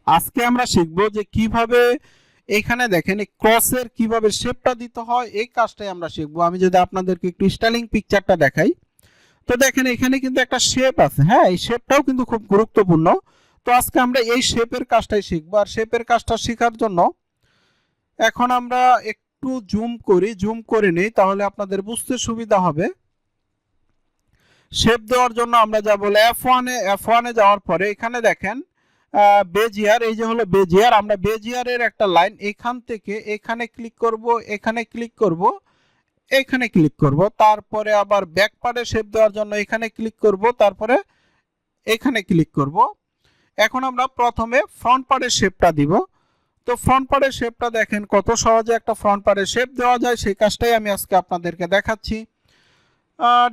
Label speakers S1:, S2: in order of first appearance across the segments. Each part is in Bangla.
S1: আজকে আমরা শিখব যে কিভাবে এখানে দেখেন এই ক্রসের কিভাবে শেপটা দিতে হয়, এই কাজটাই আমরা শিখব। আমি যদি আপনাদেরকে একটু স্টাইলিং পিকচারটা দেখাই, তো দেখেন এখানে কিন্তু একটা শেপ আছে। হ্যাঁ, এই শেপটাও কিন্তু খুব গুরুত্বপূর্ণ। তো আজকে আমরা এই শেপের কাজটাই শিখবো। আর শেপের কাজটা শেখার জন্য এখন আমরা একটু জুম করে নিই, তাহলে আপনাদের বুঝতে সুবিধা হবে। শেপ দেওয়ার জন্য আমরা যা বলে F1 এ যাওয়ার পরে এখানে দেখেন বেজিয়ার, এই যে হলো বেজিয়ার। আমরা বেজিয়ারের একটা লাইন এখান থেকে এখানে ক্লিক করব, এখানে ক্লিক করব, এখানে ক্লিক করব। তারপরে আবার ব্যাক পার্টে শেপ দেওয়ার জন্য এখানে ক্লিক করব, তারপরে এখানে ক্লিক করব। এখন আমরা প্রথমে ফ্রন্ট পার্টের শেপটা দিব। তো ফ্রন্ট পার্টের শেপটা দেখেন কত সহজে একটা ফ্রন্ট পার্টের শেপ দেওয়া যায়, সেই কাজটাই আমি আজকে আপনাদেরকে দেখাচ্ছি।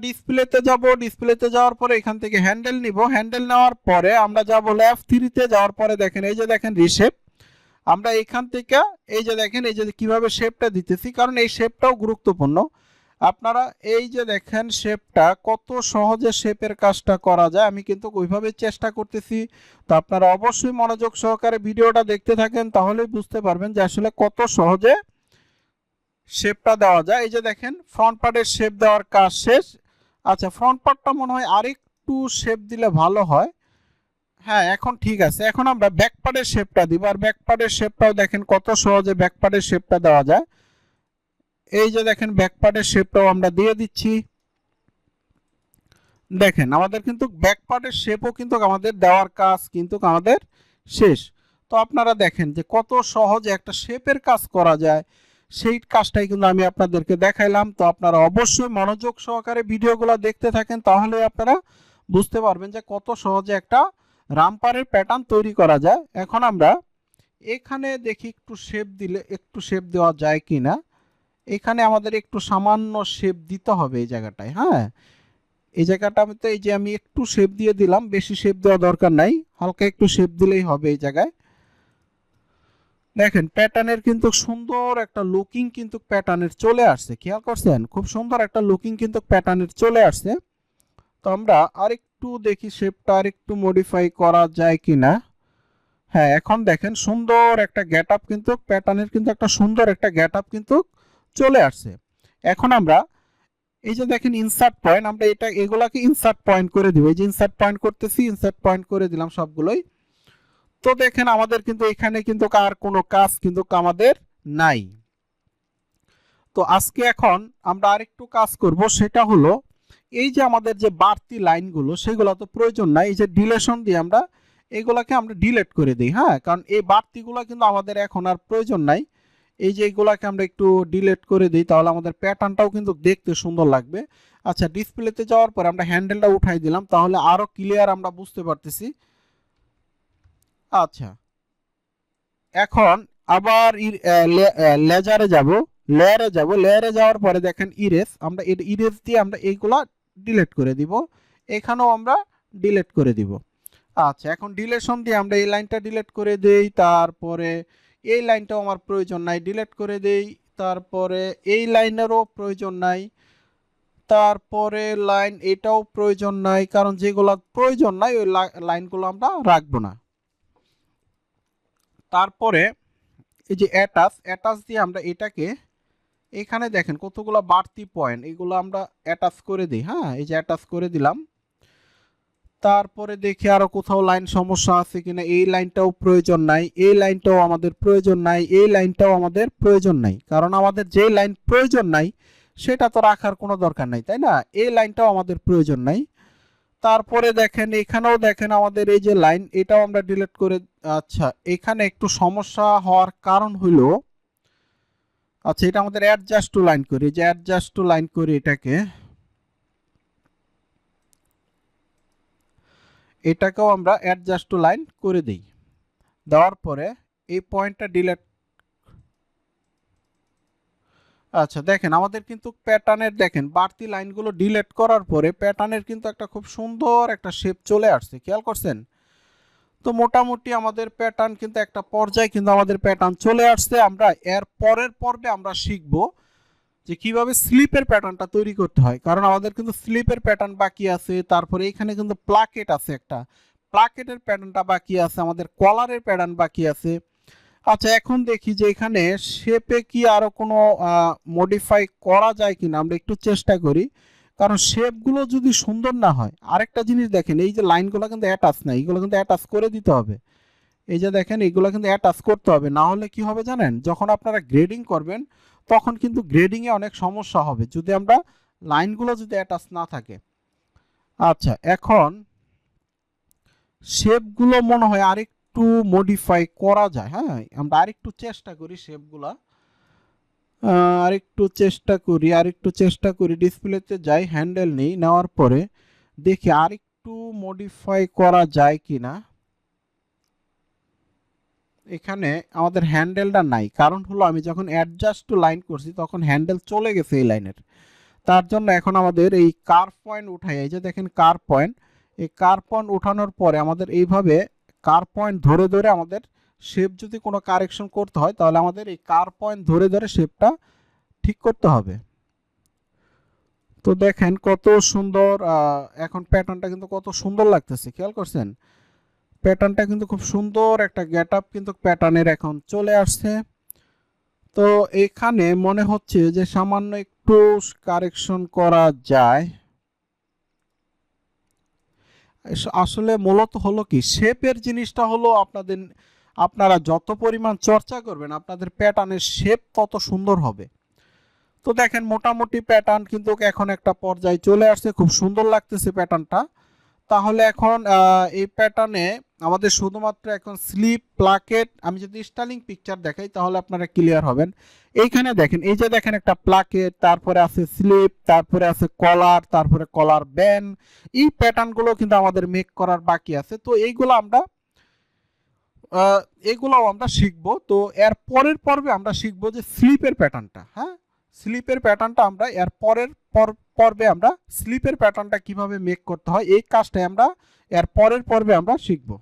S1: ডিসপ্লেতে যাব, ডিসপ্লেতে যাওয়ার পরে এখান থেকে হ্যান্ডেল নিব। হ্যান্ডেল নেওয়ার পরে আমরা যাব F3-তে যাওয়ার পরে দেখেন এই যে দেখেন রিশেপ। আমরা এখান থেকে এই যে দেখেন এই যে কিভাবে শেপটা দিতেছি, কারণ এই শেপটাও গুরুত্বপূর্ণ। আপনারা এই যে দেখেন শেপটা কত সহজে শেপের কাজটা করা যায়, আমি কিন্তু ওইভাবে চেষ্টা করতেছি। তো আপনারা অবশ্যই মনোযোগ সহকারে ভিডিওটা দেখতে থাকেন, তাহলেই বুঝতে পারবেন যে আসলে কত সহজে শেপটা দেওয়া যায়। এই যে দেখেন ফ্রন্ট পার্টের শেপ দেওয়ার কাজ শেষ। আচ্ছা, ফ্রন্ট পার্টটা মনে হয় আরেকটু শেপ দিলে ভালো হয়। হ্যাঁ, এখন ঠিক আছে। এখন আমরা ব্যাক পার্টের শেপটা দিব। আর ব্যাক পার্টের শেপটাও দেখেন কত সহজে ব্যাক পার্টের শেপটা দেওয়া যায়। এই যে দেখেন ব্যাক পার্টের শেপটাও আমরা দিয়ে দিচ্ছি। দেখেন আমাদের কিন্তু ব্যাক পার্টের শেপও কিন্তু আমাদের দেওয়ার কাজ কিন্তু আমাদের শেষ। তো আপনারা দেখেন যে কত সহজে একটা শেপের কাজ করা যায়, সেই কাজটাই কিন্তু আমি আপনাদেরকে দেখাইলাম। তো আপনারা অবশ্যই মনোযোগ সহকারে ভিডিওগুলো দেখতে থাকেন, তাহলে আপনারা বুঝতে পারবেন যে কত সহজে একটা রামপারের প্যাটার্ন তৈরি করা যায়। এখন আমরা এখানে দেখি একটু শেপ দিলে, একটু শেপ দেওয়া যায় কিনা। এখানে আমাদের একটু সামান্য শেপ দিতে হবে এই জায়গাটায়। হ্যাঁ, এই জায়গাটা আমি তো এই যে আমি একটু শেপ দিয়ে দিলাম, বেশি শেপ দেওয়া দরকার নাই, হালকা একটু শেপ দিলেই হবে এই জায়গায়। দেখেন প্যাটার্নের কিন্তু সুন্দর একটা লুকিং কিন্তু প্যাটার্নের চলে আসছে, খেয়াল করছেন? খুব সুন্দর একটা লুকিং কিন্তু প্যাটার্নের চলে আসছে। তো আমরা আরেকটু দেখি শেপটা আরেকটু মডিফাই করা যায় কিনা। হ্যাঁ, এখন দেখেন সুন্দর একটা গেট আপ কিন্তু প্যাটার্নের কিন্তু একটা সুন্দর একটা গেট আপ কিন্তু চলে আসছে। এখন আমরা এই যে দেখেন ইনসার্ট পয়েন্ট, আমরা এগুলাকে ইনসার্ট পয়েন্ট করে দিব। এই যে ইনসার্ট পয়েন্ট করতেছি, ইনসার্ট পয়েন্ট করে দিলাম সবগুলোই। তো দেখেন আমাদের কিন্তু এখানে কিন্তু আর কোনো কাজ কিন্তু আমাদের নাই। তো আজকে এখন আমরা আরেকটু কাজ করব, সেটা হলো এই যে আমাদের যে বাড়তি লাইনগুলো সেগুলো তো প্রয়োজন নাই। এই যে ডিলেশন দিয়ে আমরা এগুলাকে আমরা ডিলিট করে দিই। হ্যাঁ, কারণ এই বাড়তিগুলো কিন্তু আমাদের এখন আর প্রয়োজন নাই। এই যে এগুলাকে আমরা একটু ডিলিট করে দিই, তাহলে আমাদের প্যাটার্নটাও কিন্তু দেখতে সুন্দর লাগবে। আচ্ছা, ডিসপ্লেতে যাওয়ার পর আমরা হ্যান্ডেলটা উঠাই দিলাম, তাহলে আরো ক্লিয়ার আমরা বুঝতে পারতেছি। আচ্ছা, এখন আবার লেজারে যাব, লেয়ারে যাওয়ার পরে দেখেন ইরেজ, আমরা ইরেজ দিয়ে আমরা এইগুলা ডিলিট করে দিব। এখানেও আমরা ডিলিট করে দিব। আচ্ছা, এখন ডিলেশন দিয়ে আমরা এই লাইনটা ডিলিট করে দেই, তারপরে এই লাইনটাও আমার প্রয়োজন নাই, ডিলিট করে দেই। তারপরে এই লাইনেরও প্রয়োজন নাই, তারপরে লাইন এটাও প্রয়োজন নাই, কারণ যেগুলো প্রয়োজন নাই ওই লাইনগুলো আমরা রাখবো না। তারপরে এই যে অ্যাটাচ দিয়ে আমরা এটাকে এখানে দেখেন কতগুলো বাড়তি পয়েন্ট, এগুলো আমরা অ্যাটাচ করে দিই। হ্যাঁ, এই যে অ্যাটাচ করে দিলাম। তারপরে দেখি আরো কোথাও লাইন সমস্যা আছে কিনা। এই লাইনটাও প্রয়োজন নাই, এই লাইনটাও আমাদের প্রয়োজন নাই, এই লাইনটাও আমাদের প্রয়োজন নাই, কারণ আমাদের যে লাইন প্রয়োজন নাই সেটা তো রাখার কোনো দরকার নাই, তাই না? এই লাইনটাও আমাদের প্রয়োজন নাই। তারপরে দেখেন এখানেও দেখেন আমাদের এই যে লাইন, এটাও আমরা ডিলিট করে। আচ্ছা, এখানে একটু সমস্যা হওয়ার কারণ হলো, আচ্ছা এটা আমাদের অ্যাডজাস্ট টু লাইন করি, যে অ্যাডজাস্ট টু লাইন করি এটাকেও আমরা অ্যাডজাস্ট টু লাইন করে দিই। দেওয়ার পরে এই পয়েন্টটা ডিলিট। আচ্ছা, দেখেন আমাদের কিন্তু প্যাটার্নের দেখেন বাড়তি লাইনগুলো ডিলিট করার পরে প্যাটার্নের কিন্তু একটা খুব সুন্দর একটা শেপ চলে আসছে, খেয়াল করছেন? তো মোটামুটি আমাদের প্যাটার্ন কিন্তু একটা পর্যায়ে কিন্তু আমাদের প্যাটার্ন চলে আসছে। আমরা এর পরের পর্বে আমরা শিখব যে কিভাবে স্লিপের প্যাটার্নটা তৈরি করতে হয়, কারণ আমাদের কিন্তু স্লিপের প্যাটার্ন বাকি আছে। তারপরে এখানে কিন্তু প্লাকেট আছে, একটা প্লাকেটের প্যাটার্নটা বাকি আছে, আমাদের কলারের প্যাটার্ন বাকি আছে। আচ্ছা, এখন দেখি যে এখানে শেপে কি আরো কোনো মডিফাই করা যায় কিনা, আমরা একটু চেষ্টা করি। কারণ শেপগুলো যদি সুন্দর না হয়, আরেকটা জিনিস দেখেন, এই যে লাইনগুলো কিন্তু অ্যাটাচ না, এইগুলো কিন্তু অ্যাটাচ করে দিতে হবে। এই যে দেখেন, এইগুলো কিন্তু অ্যাটাচ করতে হবে, না হলে কি হবে জানেন, যখন আপনারা গ্রেডিং করবেন তখন কিন্তু গ্রেডিংয়ে অনেক সমস্যা হবে যদি আমরা লাইনগুলো যদি অ্যাটাচ না থাকে। আচ্ছা, এখন শেপগুলো মনে হয় আরেকটু মডিফাই করা যায়। হ্যাঁ, আমরা আরেকটু চেষ্টা করি শেপগুলা, আরেকটু চেষ্টা করি ডিসপ্লেতে যাই, হ্যান্ডেল নেই, নেওয়ার পরে দেখি আরেকটু মডিফাই করা যায় কিনা। এখানে আমাদের হ্যান্ডেলটা নাই, কারণ হলো আমি যখন অ্যাডজাস্ট টু লাইন করছি তখন হ্যান্ডেল চলে গেছে এই লাইনের। তার জন্য এখন আমাদের এই কার পয়েন্ট উঠাই, এই যে দেখেন কার পয়েন্ট, এই কার পয়েন্ট উঠানোর পরে আমাদের এইভাবে কার পয়েন্ট ধরে ধরে আমাদের শেপ যদি কোনো কারেকশন করতে হয় তাহলে আমাদের এই কার পয়েন্ট ধরে ধরে শেপটা ঠিক করতে হবে। তো দেখেন কত সুন্দর, এখন প্যাটার্নটা কিন্তু কত সুন্দর লাগতেছে, খেয়াল করছেন? প্যাটার্নটা কিন্তু খুব সুন্দর একটা গেট আপ কিন্তু প্যাটার্নের এখন চলে আসছে। তো এখানে মনে হচ্ছে যে সামান্য একটু কারেকশন করা যায়। আসলে মূলত হলো কি, শেপের জিনিসটা হলো আপনারা যত পরিমাণ চর্চা করবেন আপনাদের প্যাটার্নের শেপ তত সুন্দর হবে। তো দেখেন মোটামুটি প্যাটার্ন কিন্তু এখন একটা পর্যায়ে চলে আসছে, খুব সুন্দর লাগতেছে প্যাটার্নটা। তাহলে এখন এই প্যাটার্নে আমাদের শুধুমাত্র এখন স্লিপ প্লাকেট, আমি যদি স্টাইলিং পিকচার দেখাই তাহলে আপনারা ক্লিয়ার হবেন। এইখানে দেখেন, এই যে দেখেন একটা প্লাকেট, তারপরে আছে স্লিপ, তারপরে আছে কলার, তারপরে কলার ব্যান্ড। এই প্যাটার্নগুলো কিন্তু আমাদের মেক করার বাকি আছে। তো এইগুলোও আমরা শিখবো। তো এর পরের পর্বে আমরা শিখবো যে স্লিপের প্যাটার্নটা। হ্যাঁ, স্লিপের প্যাটার্নটা আমরা এর পরের পর্বে আমরা স্লিপের প্যাটার্নটা কিভাবে মেক করতে হয় এই কাজটাই আমরা এর পরের পর্বে আমরা শিখবো।